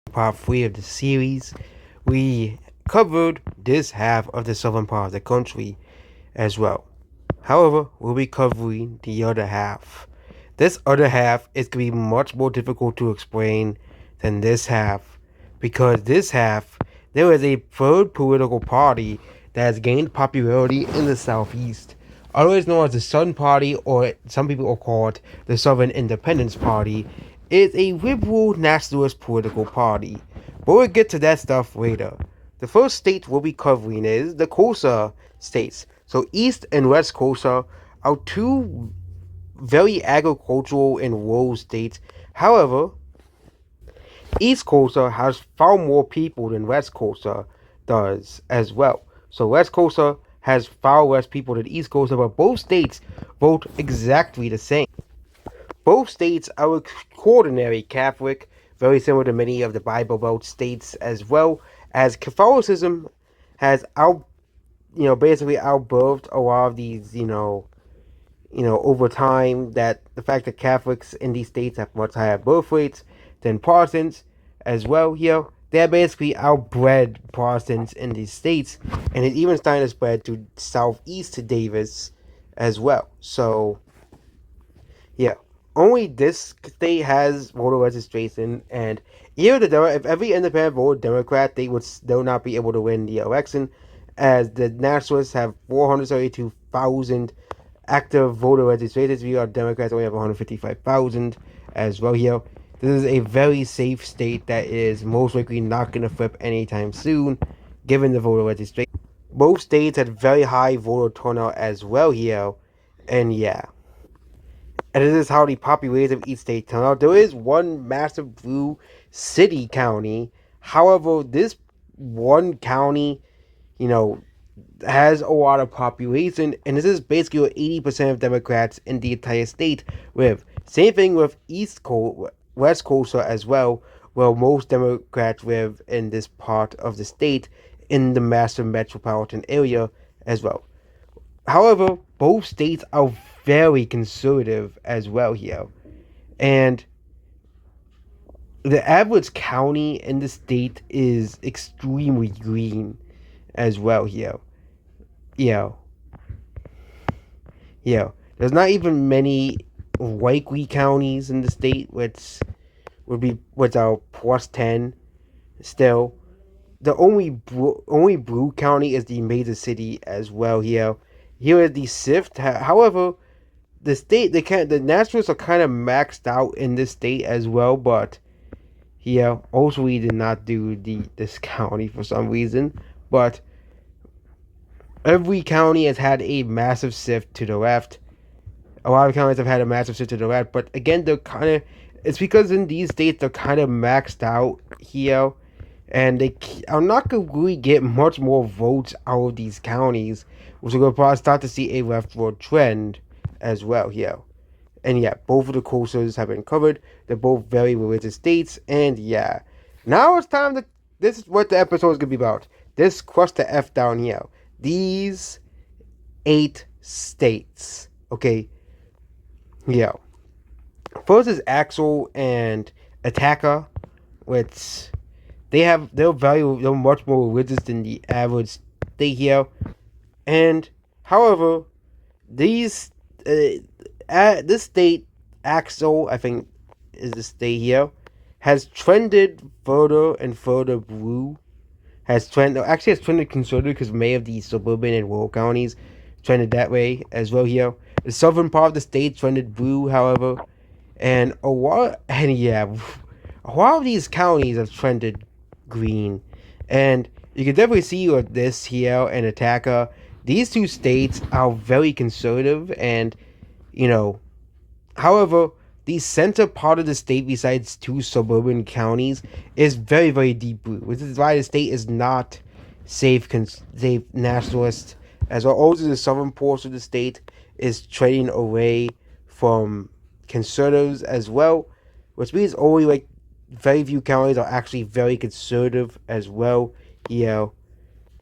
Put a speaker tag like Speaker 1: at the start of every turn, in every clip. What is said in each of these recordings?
Speaker 1: part 3 of the series. We covered this half of the southern part of the country as well. However, we'll be covering the other half. This other half is going to be much more difficult to explain than this half, because this half, there is a third political party that has gained popularity in the southeast, otherwise known as the Sun Party, or some people will call it the Southern Independence Party. Is a liberal nationalist political party, but we'll get to that stuff later. The first state we'll be covering is the Coastal states. So East and West Coastal are two very agricultural and rural states. However, East Coastal has far more people than West Coastal does as well. So West Coastal has far less people than East Coastal, but both states vote exactly the same. Both states are extraordinary Catholic, very similar to many of the Bible Belt states, as well as Catholicism has basically outbirthed a lot of these, over time, that the fact that Catholics in these states have much higher birth rates than Protestants as well. They're basically outbred Protestants in these states, and it even starting to spread to southeast to Davis as well. So yeah, only this state has voter registration, and even if every independent voted Democrat, they would still not be able to win the election, as the Nationalists have 432,000 active voter registrations. We are Democrats only have 155,000 as well here. This is a very safe state that is most likely not going to flip anytime soon, given the voter registration. Both states had very high voter turnout as well here, and yeah. And this is how the population of each state turn out. There is one massive blue city county. However, this one county, you know, has a lot of population, and this is basically what 80% of Democrats in the entire state live. Same thing with West Coast as well, where most Democrats live in this part of the state, in the massive metropolitan area as well. However, both states are very conservative as well here. And the average county in the state is extremely green as well here. Yeah. Yeah. There's not even many likely counties in the state, which are plus 10 still. The only blue county is the major city as well here. Here is the SIFT. However, the Nationals are kind of maxed out in this state as well, but yeah, also we did not do this county for some reason, but every county has had a massive shift to the left. A lot of counties have had a massive shift to the left, but again, it's because in these states they're kind of maxed out here, and they are not going to really get much more votes out of these counties, which we're going to probably start to see a leftward trend as well here. And yeah, both of the coasters have been covered. They're both very religious states, and yeah. Now it's time to. This is what the episode is going to be about. This crust the F down here. These 8 states. Okay? Yeah. First is Axel and Attacker, which they're much more religious than the average state here. And however, these this state, Axel, I think is the state here, has trended further and further blue. Has trended conservative, because many of the suburban and rural counties trended that way as well here. The southern part of the state trended blue, however, and a lot of these counties have trended green, and you can definitely see with this here and Attacker. These two states are very conservative, and however, the center part of the state, besides 2 suburban counties, is very, very deep blue, which is why the state is not safe nationalist as well. Also, the southern portion of the state is trading away from conservatives as well, which means only very few counties are actually very conservative as well. If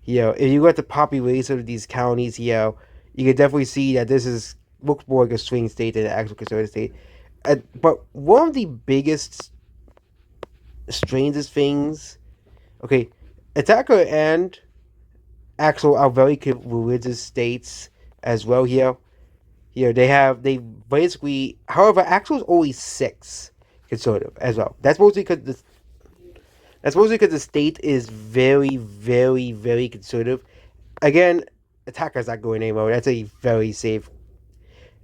Speaker 1: you look at the population of these counties here, you can definitely see that this looks more like a swing state than an actual conservative state. But one of the biggest strangest things. Okay, Attacker and Axel are very religious states as well here. Here they basically, however, Axel's always six conservative as well. That's mostly because the state is very, very, very conservative. Again, Attacker's not going anywhere. That's a very safe.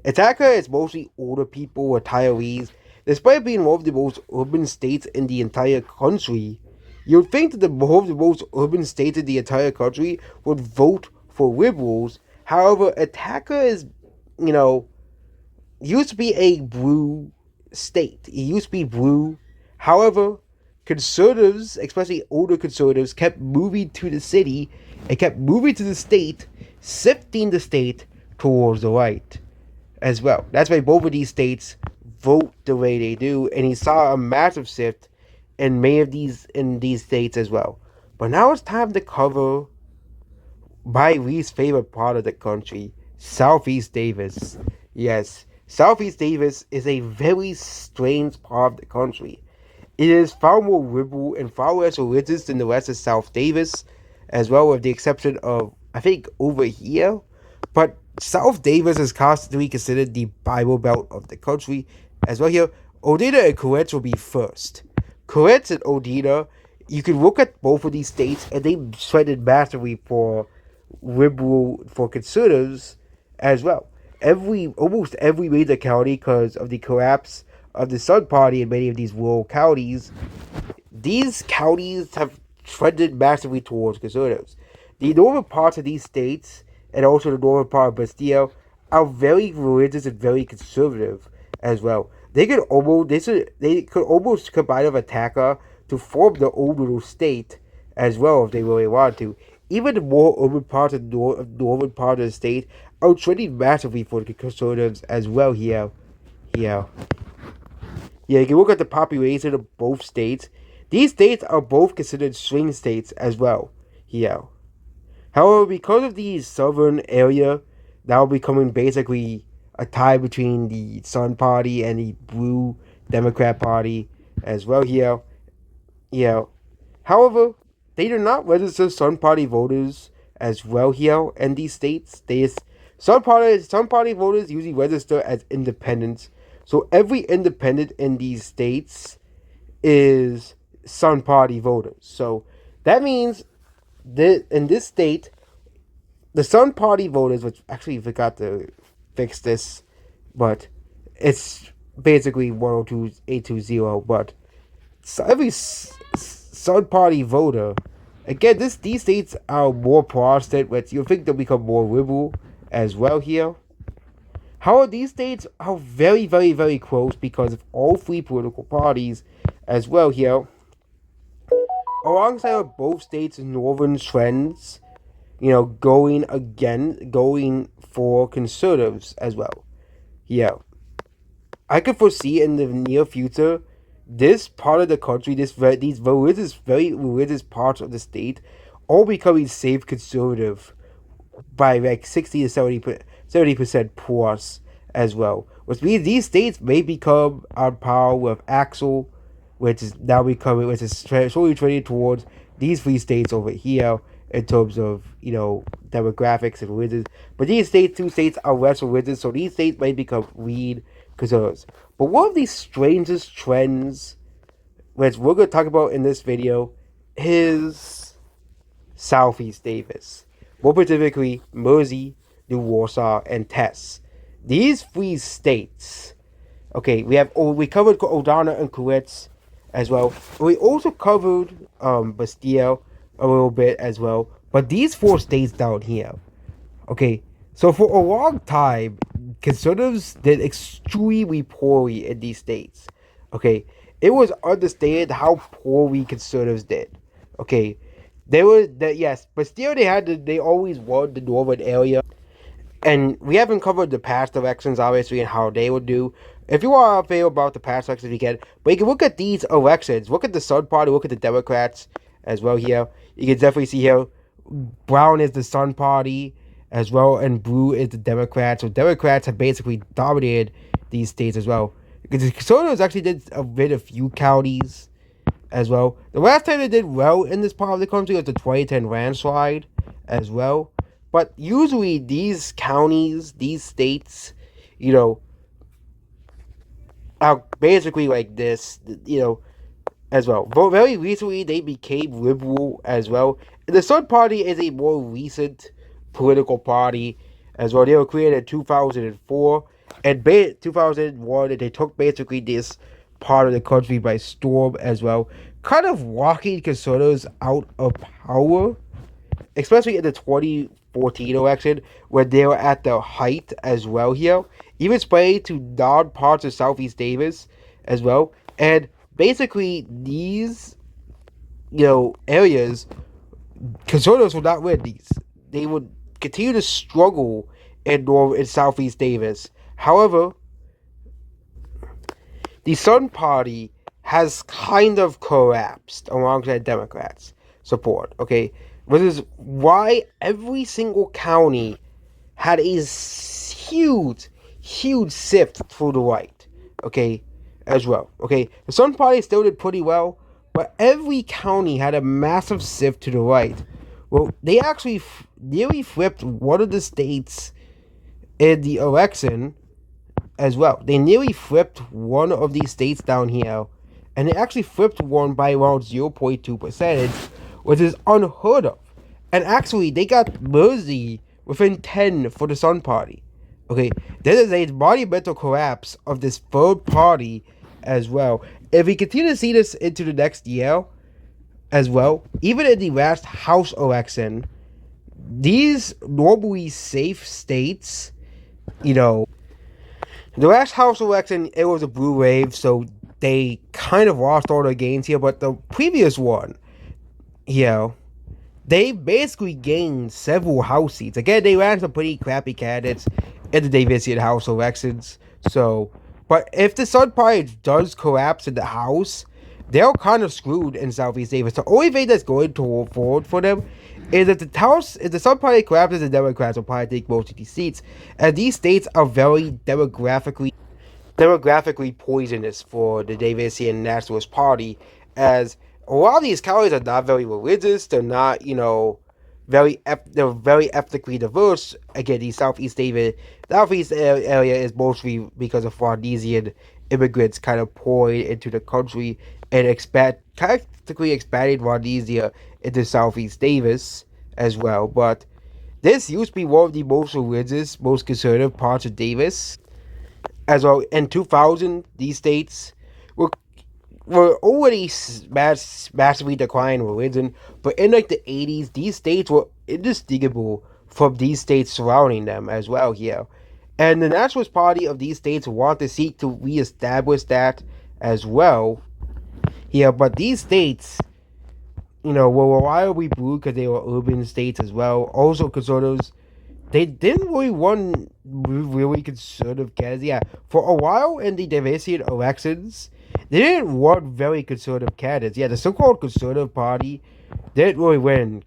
Speaker 1: Attacker is mostly older people, retirees. Despite being one of the most urban states in the entire country, you'd think that the most urban states in the entire country would vote for liberals. However, Attacker is, you know, used to be a blue state. It used to be blue. However, conservatives, especially older conservatives, kept moving to the city and kept moving to the state, shifting the state towards the right as well. That's why both of these states vote the way they do, and he saw a massive shift in these states as well. But now it's time to cover my least favorite part of the country, Southeast Davis. Yes, Southeast Davis is a very strange part of the country. It is far more liberal and far less religious than the rest of South Davis, as well, with the exception of, I think, over here. But South Davis is constantly considered the Bible Belt of the country, as well here. Odina and Corinth will be first. Corinth and Odina, you can look at both of these states, and they shredded massively for conservatives as well. Almost every major county, because of the collapse of the Sun Party in many of these rural counties, these counties have trended massively towards conservatives. The northern parts of these states, and also the northern part of Bastille, are very religious and very conservative as well. They could almost combine with Attacker to form their own little state as well if they really wanted to. Even the more urban parts of the northern part of the state are trending massively for the conservatives as well here. Yeah. Yeah, you can look at the population of both states. These states are both considered swing states as well. Yeah. However, because of the southern area now becoming basically a tie between the Sun Party and the Blue Democrat Party as well here. Yeah. However, they do not register Sun Party voters as well here in these states. Sun Party voters usually register as independents. So every independent in these states is Sun Party voters. So that means that in this state, the Sun Party voters, which actually forgot to fix this, but it's basically 102,820. But every Sun Party voter, again, these states are more Protestant, which you think they'll become more liberal as well here. However, these states are very, very, very close because of all three political parties as well here. Alongside of both states' northern trends, going for conservatives as well. Yeah. I could foresee in the near future this part of the country, very religious parts of the state, all becoming safe conservative by like 60 to 70% plus as well. Which means these states may become on par with Axel, which is slowly trending towards these three states over here in terms of, demographics and religions. But these two states are less religious, so these states may become lead conservatives. But one of these strangest trends, which we're going to talk about in this video, is Southeast Davis. More specifically, Mersey, New Warsaw, and Tess. These three states. Okay, we covered Odana and Kuwait as well. We also covered Bastille a little bit as well. But these four states down here. Okay, so for a long time, conservatives did extremely poorly in these states. Okay, it was understated how poorly conservatives did. Okay, yes, but still they always won the northern area. And we haven't covered the past elections, obviously, and how they would do. If you are up about the past elections, we can. But you can look at these elections. Look at the Sun Party. Look at the Democrats as well here. You can definitely see here, brown is the Sun Party as well, and blue is the Democrats. So Democrats have basically dominated these states as well. Because the Conservatives actually did win a few counties as well. The last time they did well in this part of the country was the 2010 landslide as well. But usually these counties, these states, you know, are basically like this, as well. But very recently, they became liberal as well. The Sun Party is a more recent political party as well. They were created in 2004, and 2001, they took basically this part of the country by storm as well, kind of walking conservatives out of power, especially in the 2014 election when they were at their height as well here. Even spread to non parts of Southeast Davis as well. And basically, these, areas, conservatives would not win these. They would continue to struggle in North and Southeast Davis. However, the Sun Party has kind of collapsed alongside Democrats' support, okay? Which is why every single county had a huge, huge sift through the right, okay, as well, okay? The Sun Party still did pretty well, but every county had a massive sift to the right. Well, they actually nearly flipped one of the states in the election as well. They nearly flipped one of these states down here, and they actually flipped one by around 0.2%, which is unheard of. And actually, they got Mersey within 10 for the Sun Party. Okay, this is a monumental collapse of this third party as well. If we continue to see this into the next year as well, even in the last House election, these normally safe states, the last House election, it was a blue wave, so they kind of lost all their gains here. But the previous one, they basically gained several House seats. Again, they ran some pretty crappy candidates in the Davisian House elections. So, but if the Sun Party does collapse in the House, they're kind of screwed in Southeast Davis. The only thing that's going to forward for them is if the Sun Party collapses, the Democrats will probably take most of these seats. And these states are very demographically poisonous for the Davisian Nationalist Party, as a lot of these counties are not very religious. They're not, they're very ethnically diverse. Again, the Southeast area is mostly because of Rhodesian immigrants kind of pouring into the country and practically expanding Rhodesia into Southeast Davis as well. But this used to be one of the most religious, most conservative parts of Davis. As well, in 2000, these states were already massively declining religion, but in like the 80s, these states were indistinguishable from these states surrounding them as well here. And the Nationalist Party of these states want to seek to reestablish that as well here. But these states, were reliably blue because they were urban states as well. Also, conservatives, they didn't really want really conservative candidates. Yeah, for a while in the Davisian elections, they didn't want very conservative candidates. Yeah, the so-called Conservative Party didn't really win,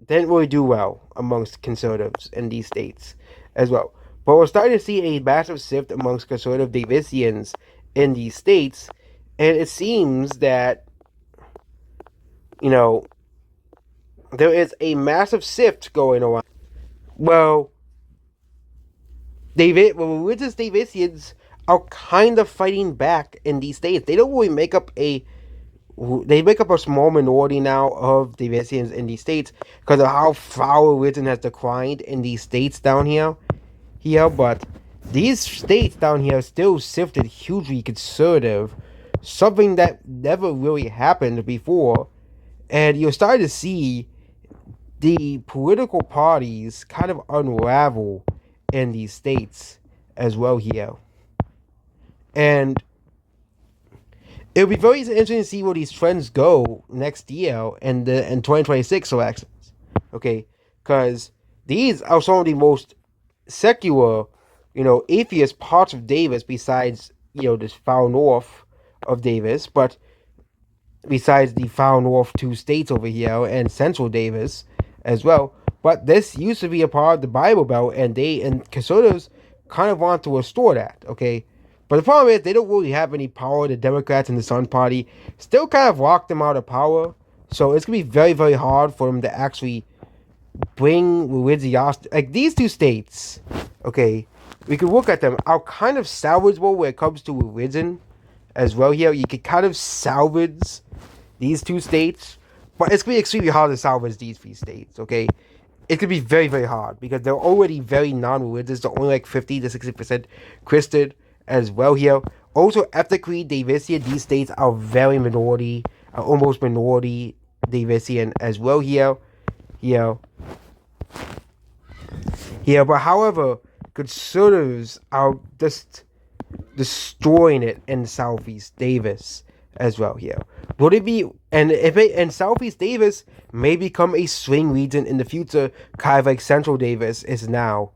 Speaker 1: didn't really do well amongst conservatives in these states as well. But we're starting to see a massive shift amongst conservative Davisians in these states, and it seems that, there is a massive shift going on. Well, religious Davisians are kind of fighting back in these states. They don't really make up a small minority now of Davisians in these states because of how far religion has declined in these states down here. But these states down here still shifted hugely conservative, something that never really happened before, and you're starting to see the political parties kind of unravel in these states as well here. And it'll be very interesting to see where these trends go next year in 2026 elections. Okay, because these are some of the most secular, atheist parts of Davis besides, this far north of Davis, but besides the far north two states over here and central Davis as well. But this used to be a part of the Bible Belt, and conservatives kind of want to restore that, okay? But the problem is they don't really have any power. The Democrats and the Sun Party still kind of locked them out of power. So it's gonna be very, very hard for them to actually bring religiosity. Like these two states, okay, we could look at them are kind of salvageable when it comes to religion as well. Here, you could kind of salvage these two states, but it's gonna be extremely hard to salvage these three states. Okay, it could be very, very hard because they're already very non-religious. They're only like 50 to 60% Christian as well here. Also, ethnically, Davisan, these states are very minority, are almost minority Davisan as well here. Here, here, but however, conservatives are just destroying it in Southeast Davis as well here. Would it be and Southeast Davis may become a swing region in the future, kind of like Central Davis is now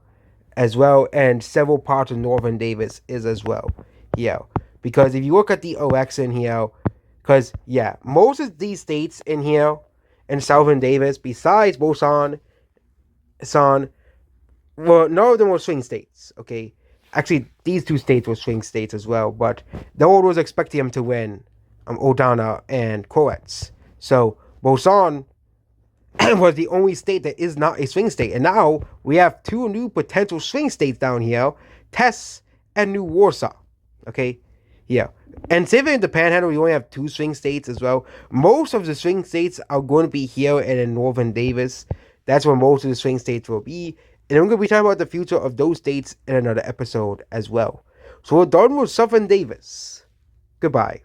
Speaker 1: as well, and several parts of Northern Davis is as well. Yeah. Because if you look at the election here, because yeah, most of these states in here in Southern Davis, besides Boson, San, well, none of them were swing states, okay? Actually, these two states were swing states as well, but the world was expecting them to win Odana and Koretz. So, Boson was the only state that is not a swing state. And now we have two new potential swing states down here, Tess and New Warsaw. Okay? Yeah. And same thing in the Panhandle, we only have two swing states as well. Most of the swing states are going to be here and in Northern Davis. That's where most of the swing states will be. And I'm going to be talking about the future of those states in another episode as well. So we're done with Southern Davis. Goodbye.